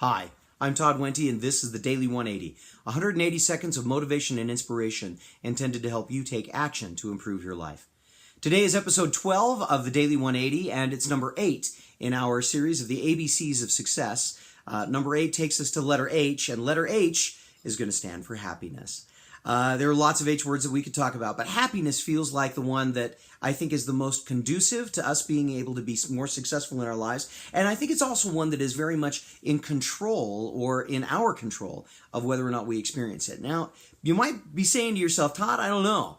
Hi, I'm Todd Wente, and this is the Daily 180, 180 seconds of motivation and inspiration intended to help you take action to improve your life. Today is episode 12 of the Daily 180, and it's number 8 in our series of the ABCs of success. Number 8 takes us to letter H, and letter H is going to stand for happiness. There are lots of H words that we could talk about, but happiness feels like the one that I think is the most conducive to us being able to be more successful in our lives. And I think it's also one that is very much in control or in our control of whether or not we experience it. Now, you might be saying to yourself, Todd, I don't know.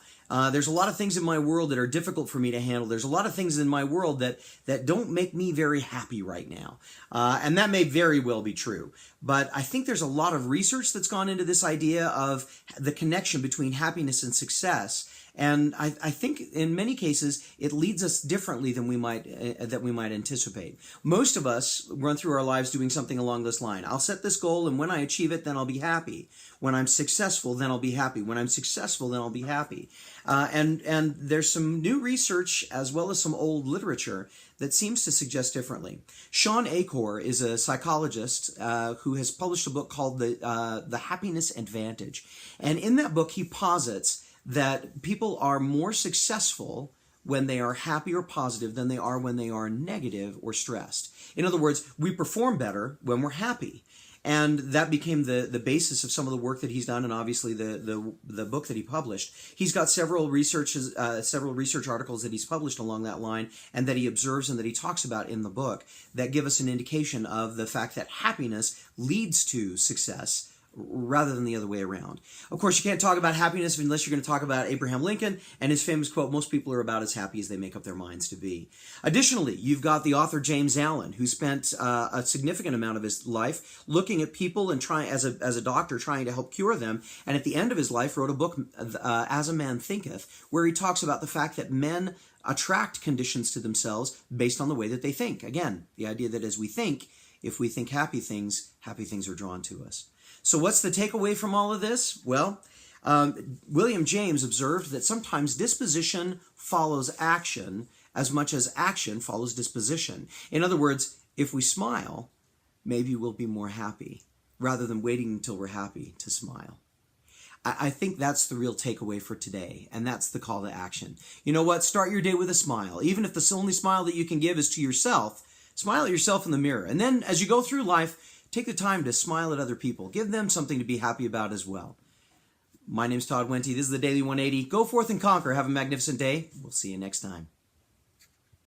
There's a lot of things in my world that are difficult for me to handle. There's a lot of things in my world that don't make me very happy right now. And that may very well be true. But I think there's a lot of research that's gone into this idea of the connection between happiness and success. And I think in many cases it leads us differently than we might anticipate. Most of us run through our lives doing something along this line. I'll set this goal, and when I achieve it, then I'll be happy. When I'm successful, then I'll be happy. When I'm successful, then I'll be happy. And there's some new research as well as some old literature that seems to suggest differently. Shawn Achor is a psychologist who has published a book called The Happiness Advantage. And in that book, he posits that people are more successful when they are happy or positive than they are when they are negative or stressed. In other words, we perform better when we're happy. And that became the basis of some of the work that he's done, and obviously the book that he published. He's got several research articles that he's published along that line, and that he observes and that he talks about in the book that give us an indication of the fact that happiness leads to success rather than the other way around. Of course, you can't talk about happiness unless you're going to talk about Abraham Lincoln and his famous quote, "Most people are about as happy as they make up their minds to be." Additionally, you've got the author James Allen, who spent a significant amount of his life looking at people and trying, as a doctor, trying to help cure them. And at the end of his life, wrote a book, As a Man Thinketh, where he talks about the fact that men attract conditions to themselves based on the way that they think. Again, the idea that as we think, if we think happy things are drawn to us. So what's the takeaway from all of this? Well, William James observed that sometimes disposition follows action as much as action follows disposition. In other words, if we smile, maybe we'll be more happy rather than waiting until we're happy to smile. I think that's the real takeaway for today, and that's the call to action. You know what? Start your day with a smile. Even if the only smile that you can give is to yourself, smile at yourself in the mirror. And then as you go through life, take the time to smile at other people. Give them something to be happy about as well. My name's Todd Wente. This is the Daily 180. Go forth and conquer. Have a magnificent day. We'll see you next time.